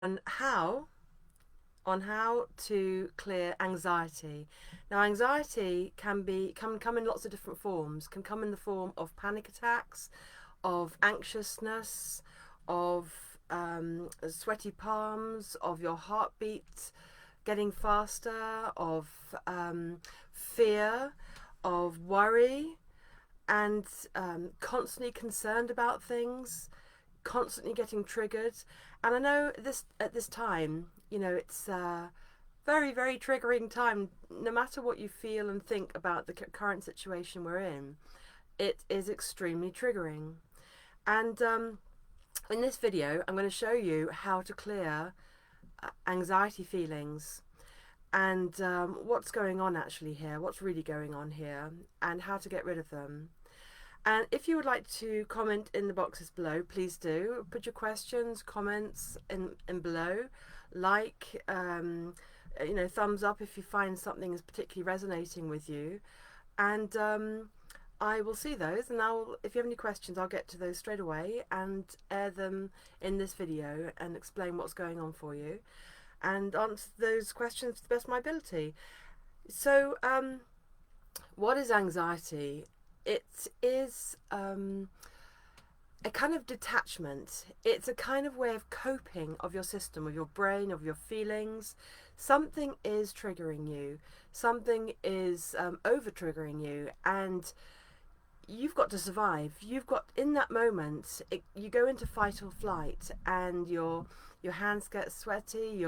on how to clear anxiety. Now, anxiety can come in lots of different forms. Can come in the form of panic attacks, of anxiousness, of sweaty palms, of your heartbeat getting faster, of fear, of worry, and constantly concerned about things, constantly getting triggered. And I know this at this time, it's a very, very triggering time. No matter what you feel and think about the current situation we're in, it is extremely triggering. And in this video, I'm going to show you how to clear anxiety feelings and what's going on actually here, what's really going on here, and how to get rid of them. And if you would like to comment in the boxes below, please do. Put your questions, comments in below. Like, thumbs up if you find something is particularly resonating with you. And I will see those. And if you have any questions, I'll get to those straight away and air them in this video and explain what's going on for you and answer those questions to the best of my ability. So, what is anxiety? It is a kind of detachment. It's a kind of way of coping of your system, of your brain, of your feelings. Something is triggering you, something is over triggering you, and you've got to survive. You've got, in that moment, you go into fight or flight, and your hands get sweaty,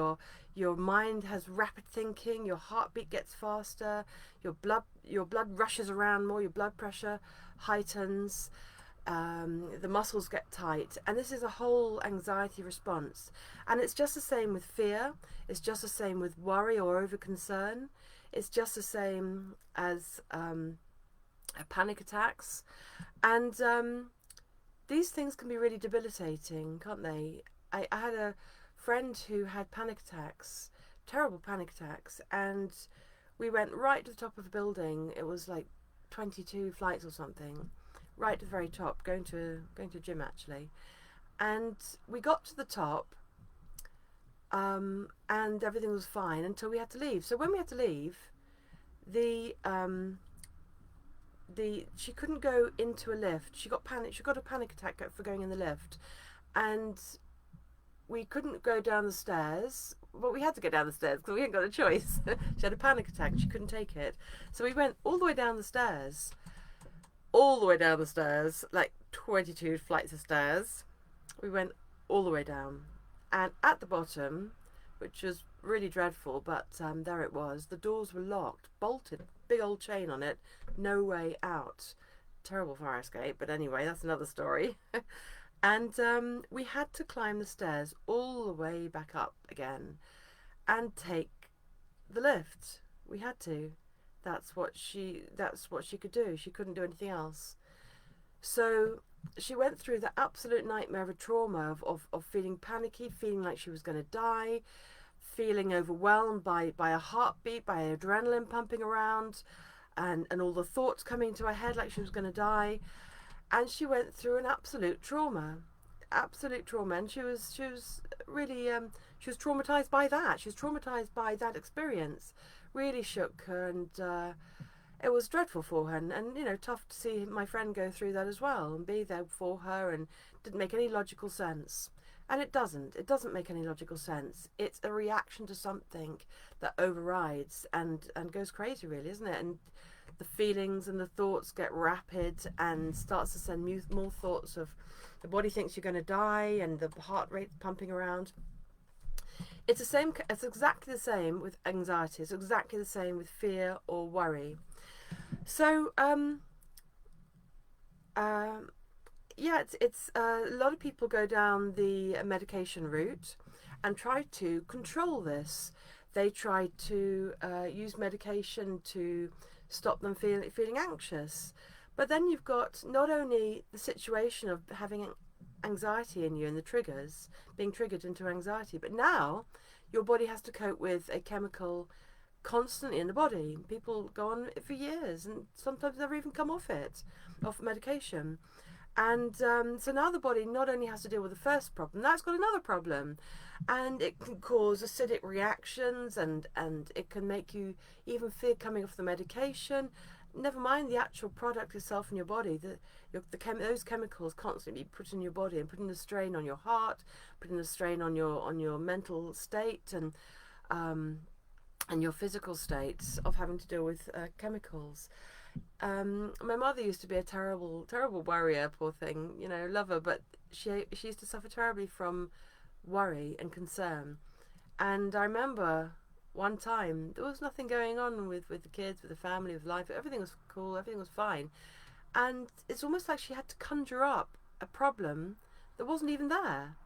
your mind has rapid thinking, your heartbeat gets faster, your blood rushes around more, your blood pressure heightens, the muscles get tight, and this is a whole anxiety response. And it's just the same with fear, it's just the same with worry or over concern, it's just the same as panic attacks. And these things can be really debilitating, can't they? I had a friend who had panic attacks, terrible panic attacks, and we went right to the top of a building. It was like 22 flights or something, right to the very top, going to a gym actually. And we got to the top, and everything was fine until we had to leave. So when we had to leave, the she couldn't go into a lift. She got a panic attack for going in the lift, and we couldn't go down the stairs. Well, we had to go down the stairs because we hadn't got a choice. She had a panic attack. She couldn't take it. So we went all the way down the stairs. All the way down the stairs, like 22 flights of stairs. We went all the way down. And at the bottom, which was really dreadful, but there it was. The doors were locked, bolted, big old chain on it, no way out. Terrible fire escape, but anyway, that's another story. And we had to climb the stairs all the way back up again and take the lift. We had to. That's what she could do. She couldn't do anything else. So she went through the absolute nightmare of a trauma of feeling panicky, feeling like she was going to die, feeling overwhelmed by a heartbeat, by adrenaline pumping around, and all the thoughts coming to her head like she was going to die. And she went through an absolute trauma, and she was really she was traumatized by that. She was traumatized by that experience. Really shook her, and it was dreadful for her, and tough to see my friend go through that as well and be there for her, and didn't make any logical sense. And it doesn't make any logical sense. It's a reaction to something that overrides and goes crazy, really, isn't it? And the feelings and the thoughts get rapid and starts to send more thoughts of the body thinks you're going to die, and the heart rate pumping around. It's exactly the same with anxiety. It's exactly the same with fear or worry. So yeah, it's a lot of people go down the medication route and try to control this. They try to use medication to stop them feeling anxious. But then you've got not only the situation of having anxiety in you and the triggers, being triggered into anxiety, but now your body has to cope with a chemical constantly in the body. People go on it for years and sometimes never even come off medication. And so now the body not only has to deal with the first problem, now it's got another problem. And it can cause acidic reactions, and it can make you even fear coming off the medication. Never mind the actual product itself in your body. Those chemicals constantly put in your body and putting a strain on your heart, putting a strain on your mental state, and your physical state of having to deal with chemicals. My mother used to be a terrible, terrible worrier, poor thing, love her, but she used to suffer terribly from worry and concern. And I remember one time there was nothing going on with the kids, with the family, with life. Everything was cool, everything was fine. And it's almost like she had to conjure up a problem that wasn't even there,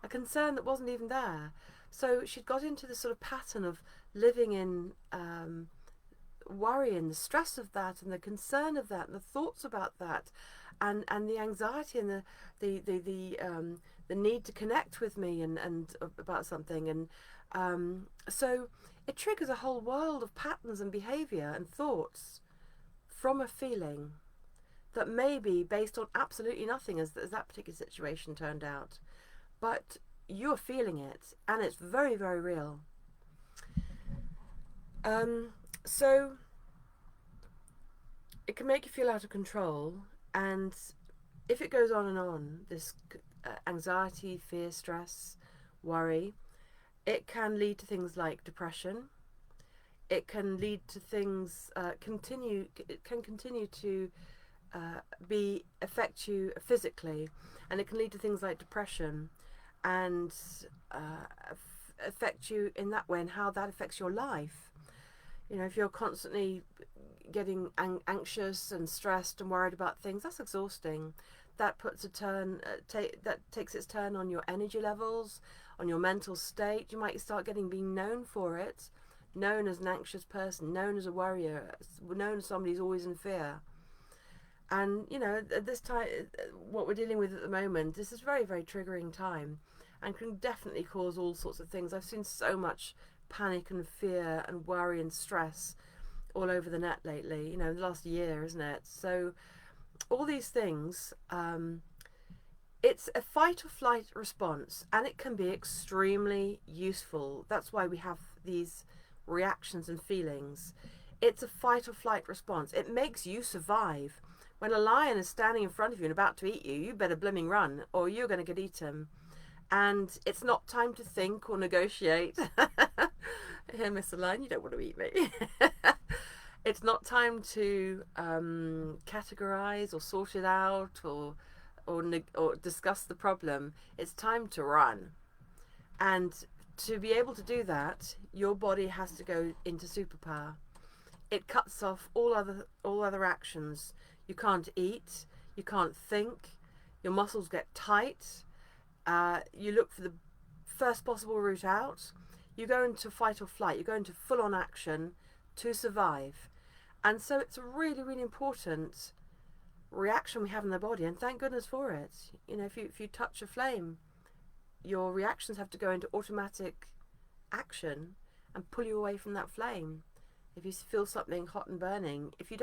a concern that wasn't even there. So she'd got into this sort of pattern of living in worry and the stress of that and the concern of that and the thoughts about that, and the anxiety and the need to connect with me and about something. And so it triggers a whole world of patterns and behavior and thoughts from a feeling that may be based on absolutely nothing, as that particular situation turned out, but you're feeling it and it's very, very real. So it can make you feel out of control, and if it goes on and on, this anxiety, fear, stress, worry, it can lead to things like depression. It can lead to things it can continue to affect you physically, and it can lead to things like depression, and affect you in that way, and how that affects your life. If you're constantly getting anxious and stressed and worried about things, that's exhausting. That puts that takes its turn on your energy levels, on your mental state. You might start being known for it, known as an anxious person, known as a worrier, known as somebody who's always in fear. And at this time, what we're dealing with at the moment, this is very, very triggering time, and can definitely cause all sorts of things. I've seen so much panic and fear and worry and stress all over the net lately, the last year, isn't it? So all these things, it's a fight or flight response, and it can be extremely useful. That's why we have these reactions and feelings. It's a fight or flight response. It makes you survive. When a lion is standing in front of you and about to eat you, you better blimming run, or you're going to get eaten. And it's not time to think or negotiate. Here, Mr. Lion, you don't want to eat me. It's not time to categorize or sort it out or discuss the problem. It's time to run. And to be able to do that, your body has to go into superpower. It cuts off all other actions. You can't eat, you can't think, your muscles get tight. You look for the first possible route out. You go into fight or flight. You go into full-on action to survive. And so it's a really, really important reaction we have in the body, and thank goodness for it. If you touch a flame, your reactions have to go into automatic action and pull you away from that flame. If you feel something hot and burning, if you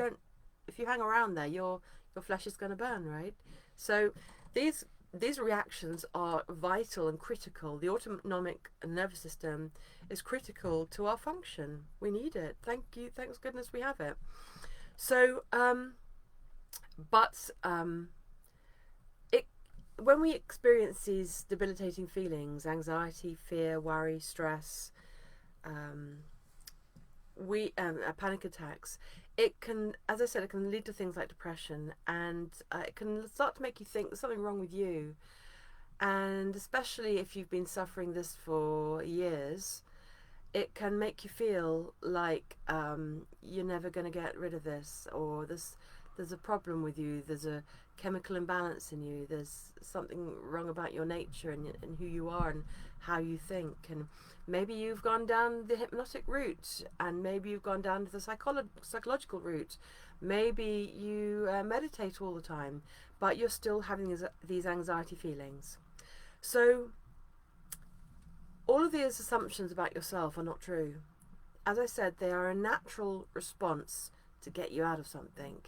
hang around there, your flesh is going to burn, right? So these reactions are vital and critical. The autonomic nervous system is critical to our function. We need it. Thanks goodness we have it. So, when we experience these debilitating feelings, anxiety, fear, worry, stress, panic attacks, it can, as I said, it can lead to things like depression, and it can start to make you think there's something wrong with you. And especially if you've been suffering this for years, it can make you feel like you're never going to get rid of this, or there's a problem with you, there's a chemical imbalance in you, there's something wrong about your nature and who you are and how you think. And maybe you've gone down the hypnotic route, and maybe you've gone down to the psychological route. Maybe you meditate all the time, but you're still having these anxiety feelings. So all of these assumptions about yourself are not true. As I said, they are a natural response to get you out of something.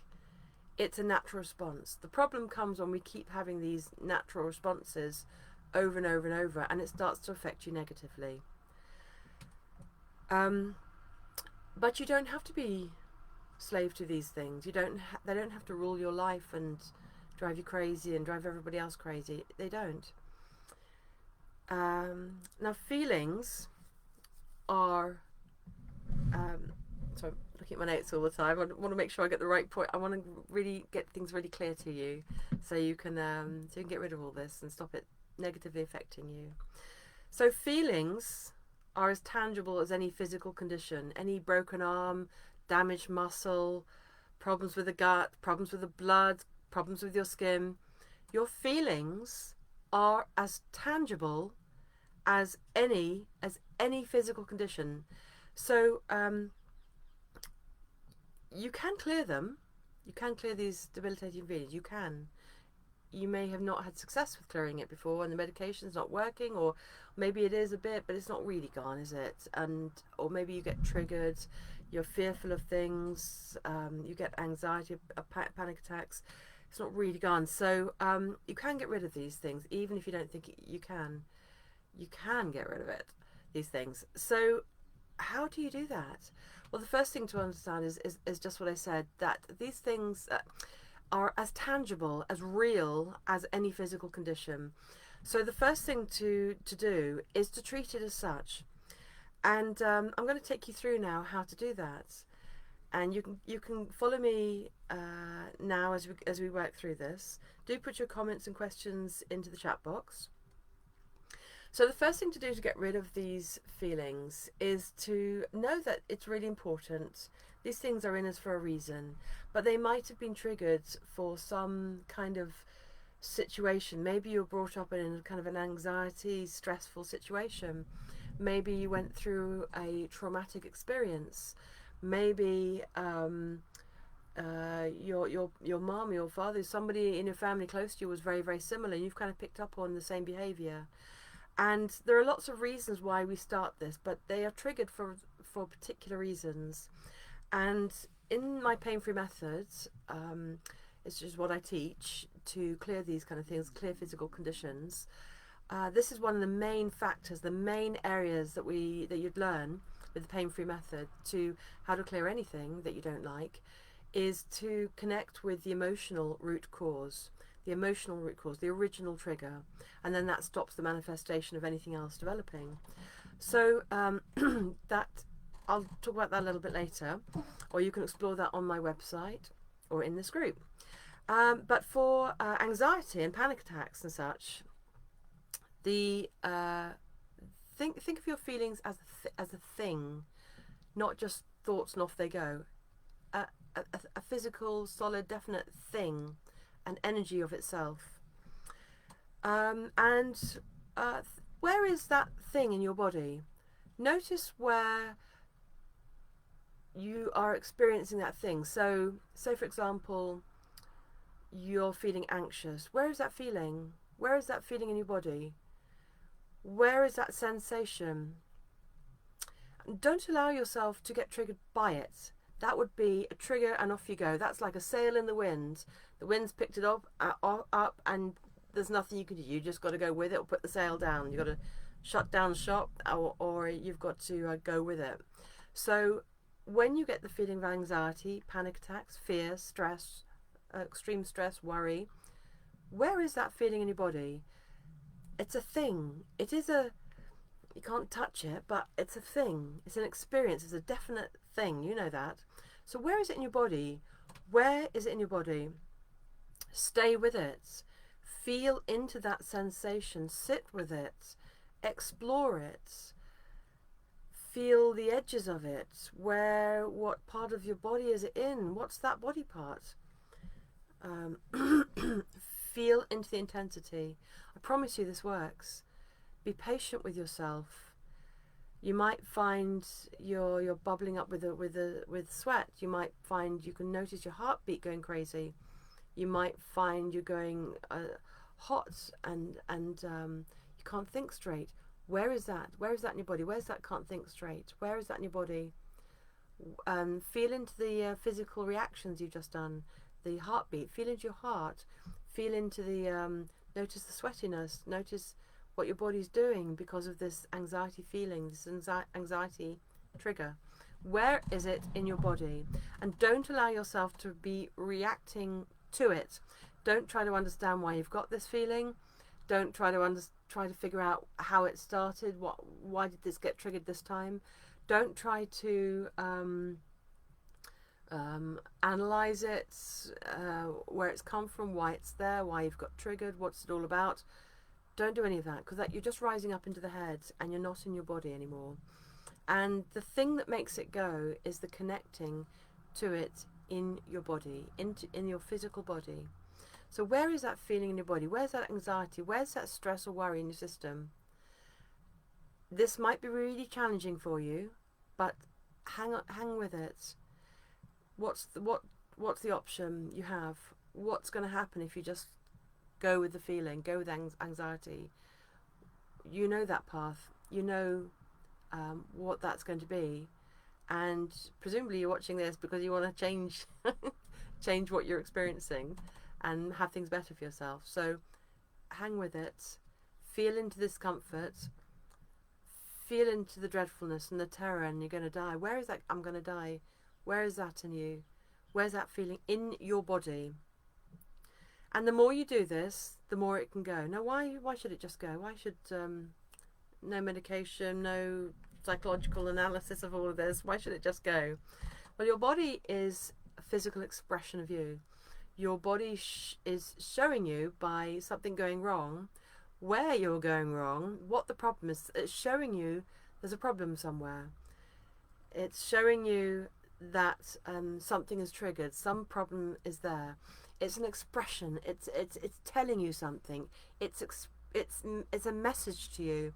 It's a natural response. The problem comes when we keep having these natural responses over and over and over, and it starts to affect you negatively. But you don't have to be slave to these things. They don't have to rule your life and drive you crazy and drive everybody else crazy. They don't. Now, feelings are so I'm looking at my notes all the time. I want to make sure I get the right point. I want to really get things really clear to you, so you can get rid of all this and stop it negatively affecting you. So feelings are as tangible as any physical condition. Any broken arm, damaged muscle, problems with the gut, problems with the blood, problems with your skin. Your feelings are as tangible as any physical condition. So you can clear them. You can clear these debilitating feelings. You can. You may have not had success with clearing it before, and the medication's not working, or maybe it is a bit, but it's not really gone, is it? Or maybe you get triggered. You're fearful of things. You get anxiety, panic attacks. It's not really gone. So you can get rid of these things, even if you don't think you can. You can get rid of it. These things. So how do you do that? Well, the first thing to understand is just what I said, that these things are as tangible, as real as any physical condition. So the first thing to do is to treat it as such. And I'm going to take you through now how to do that. And you can follow me now as we work through this. Do put your comments and questions into the chat box. So the first thing to do to get rid of these feelings is to know that it's really important. These things are in us for a reason, but they might have been triggered for some kind of situation. Maybe you were brought up in a kind of an anxiety, stressful situation. Maybe you went through a traumatic experience. Maybe your mom, your father, somebody in your family close to you was very, very similar. You've kind of picked up on the same behaviour. And there are lots of reasons why we start this, but they are triggered for particular reasons. And in my pain-free methods, it's just what I teach to clear these kind of things, clear physical conditions. This is one of the main factors, the main areas that you'd learn with the pain-free method to how to clear anything that you don't like, is to connect with the emotional root cause. The emotional root cause, the original trigger, and then that stops the manifestation of anything else developing. So that I'll talk about that a little bit later, or you can explore that on my website or in this group. But for anxiety and panic attacks and such, think of your feelings as a thing, not just thoughts and off they go. A physical, solid, definite thing. An energy of itself. Where is that thing in your body? Notice where you are experiencing that thing. So, say for example, you're feeling anxious. Where is that feeling? Where is that feeling in your body? Where is that sensation? Don't allow yourself to get triggered by it. That would be a trigger and off you go. That's like a sail in the wind. The wind's picked it up, and there's nothing you can do. You just got to go with it or put the sail down. You've got to shut down shop, or you've got to go with it. So when you get the feeling of anxiety, panic attacks, fear, stress, extreme stress, worry, where is that feeling in your body? It's a thing. You can't touch it, but it's a thing. It's an experience. It's a definite thing. You know that. So where is it in your body? Where is it in your body? Stay with it. Feel into that sensation. Sit with it. Explore it. Feel the edges of it. What part of your body is it in? What's that body part? Feel into the intensity. I promise you this works. Be patient with yourself. You might find you're bubbling up with sweat. You might find you can notice your heartbeat going crazy. You might find you're going hot and you can't think straight. Where is that? Where is that in your body? Where's that can't think straight? Where is that in your body? Feel into the physical reactions you've just done. the heartbeat. Feel into your heart. Feel into the, notice the sweatiness. Notice what your body's doing because of this anxiety feeling, this anxiety trigger. Where is it in your body? And don't allow yourself to be reacting to it. Don't try to understand why you've got this feeling. Don't try to figure out how it started. Why did this get triggered this time? Don't try to analyze it, where it's come from, why it's there, why you've got triggered, what's it all about. Don't do any of that, because you're just rising up into the head and you're not in your body anymore. And the thing that makes it go is the connecting to it in your body, in your physical body. So where is that feeling in your body? Where's that anxiety? Where's that stress or worry in your system? This might be really challenging for you, but hang with it. What's the option you have? What's going to happen if you just go with the feeling, go with anxiety? You know that path. You know what that's going to be, and presumably you're watching this because you want to change what you're experiencing and have things better for yourself. So hang with it, feel into this comfort, feel into the dreadfulness and the terror, and you're going to die. Where is that I'm going to die? Where is that in you? Where's that feeling in your body? And the more you do this, the more it can go. Now, why should it just go? Why should no medication, no psychological analysis of all of this? Why should it just go? Well, your body is a physical expression of you. Your body is showing you by something going wrong, where you're going wrong, what the problem is. It's showing you there's a problem somewhere. It's showing you that something is triggered, some problem is there. It's an expression. It's telling you something. It's a message to you.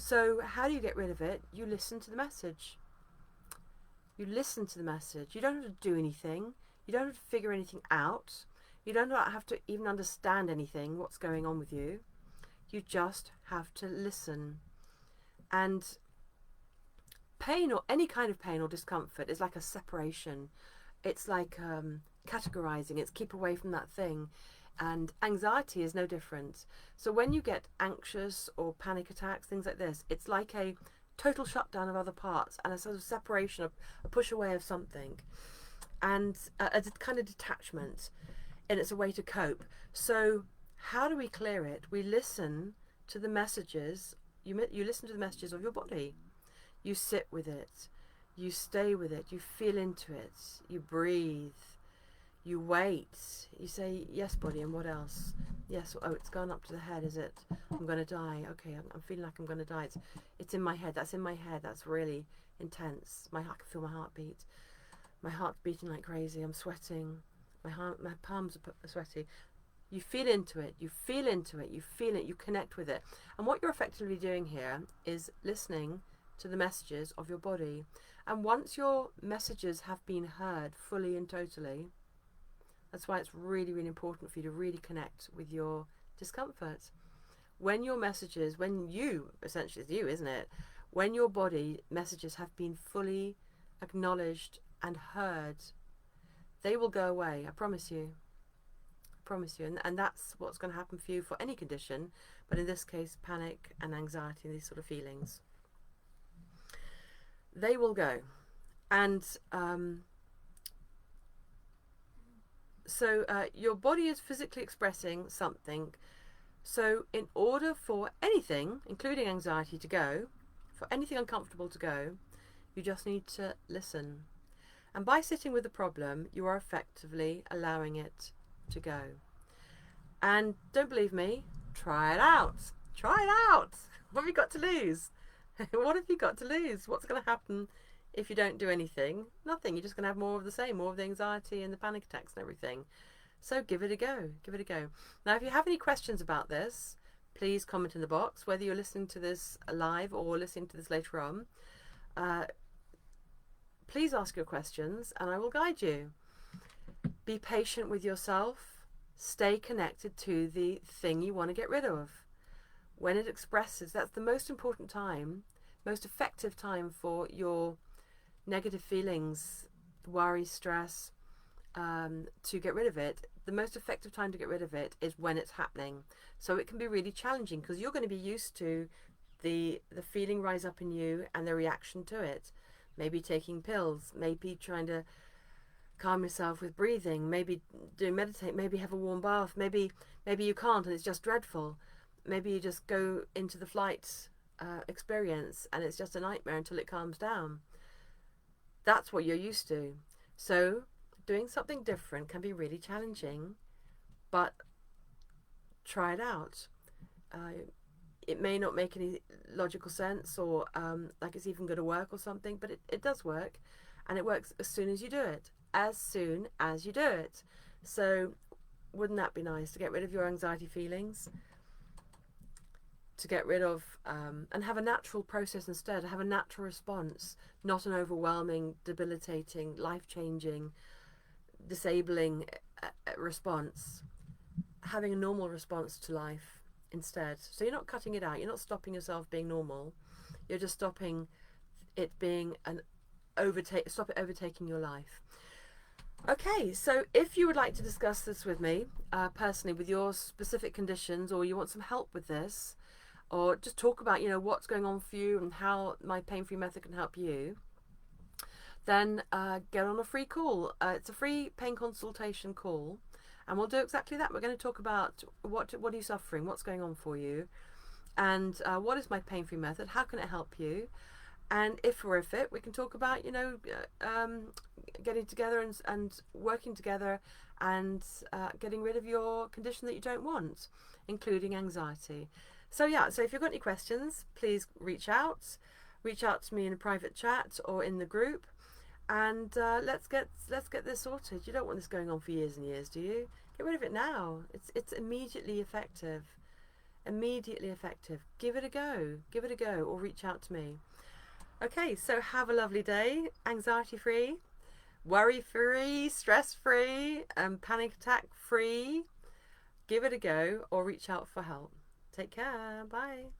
So how do you get rid of it? You listen to the message. You listen to the message. You don't have to do anything. You don't have to figure anything out. You don't have to even understand anything, what's going on with you. You just have to listen. And pain, or any kind of pain or discomfort, is like a separation. It's like categorizing. It's keep away from that thing. And anxiety is no different. So when you get anxious or panic attacks, things like this, it's like a total shutdown of other parts and a sort of separation, a push away of something, and a kind of detachment. And it's a way to cope. So how do we clear it? We listen to the messages. You listen to the messages of your body. You sit with it. You stay with it. You feel into it. You breathe. You wait. You say, yes, body, and what else? Yes, oh, it's gone up to the head, is it? I'm going to die. Okay, I'm feeling like I'm going to die. It's in my head. That's in my head. That's really intense. I can feel my heartbeat. My heart's beating like crazy. I'm sweating. My palms are sweaty. You feel into it. You feel into it. You feel it. You connect with it. And what you're effectively doing here is listening to the messages of your body. And once your messages have been heard fully and totally, that's why it's really, really important for you to really connect with your discomfort. When your messages, essentially it's you, isn't it? When your body messages have been fully acknowledged and heard, they will go away. I promise you. I promise you. And that's what's going to happen for you for any condition, but in this case, panic and anxiety and these sort of feelings. They will go. And so your body is physically expressing something. So in order for anything, including anxiety, to go, for anything uncomfortable to go, you just need to listen. And by sitting with the problem, you are effectively allowing it to go. And don't believe me, try it out. Try it out. What have you got to lose? What have you got to lose? What's going to happen if you don't do anything? Nothing. You're just going to have more of the same, more of the anxiety and the panic attacks and everything. So give it a go. Give it a go. Now, if you have any questions about this, please comment in the box, whether you're listening to this live or listening to this later on. Please ask your questions and I will guide you. Be patient with yourself. Stay connected to the thing you want to get rid of. When it expresses, that's the most important time, most effective time for your negative feelings, worry, stress, to get rid of it, the most effective time to get rid of it is when it's happening. So it can be really challenging because you're going to be used to the feeling rise up in you and the reaction to it. Maybe taking pills, maybe trying to calm yourself with breathing, maybe meditate, maybe have a warm bath, maybe you can't and it's just dreadful. Maybe you just go into the flight experience and it's just a nightmare until it calms down. That's what you're used to. So doing something different can be really challenging, but try it out. It may not make any logical sense or like it's even going to work or something, but it does work, and it works as soon as you do it. As soon as you do it. So wouldn't that be nice to get rid of your anxiety feelings? To get rid of and have a natural process instead, have a natural response, not an overwhelming, debilitating, life-changing, disabling response. Having a normal response to life instead. So you're not cutting it out, you're not stopping yourself being normal, you're just stopping it being stop it overtaking your life. Okay, so if you would like to discuss this with me personally with your specific conditions, or you want some help with this, or just talk about, you know, what's going on for you and how my pain-free method can help you, then get on a free call. It's a free pain consultation call, and we'll do exactly that. We're going to talk about what are you suffering, what's going on for you, and what is my pain-free method, how can it help you, and if we're a fit, we can talk about, you know, getting together and working together and getting rid of your condition that you don't want, including anxiety. So yeah, so if you've got any questions, please reach out to me in a private chat or in the group, and let's get this sorted. You don't want this going on for years and years, do you? Get rid of it now. It's immediately effective. Immediately effective. Give it a go, or reach out to me. Okay, so have a lovely day, anxiety free, worry free, stress free, and panic attack free. Give it a go or reach out for help. Take care. Bye.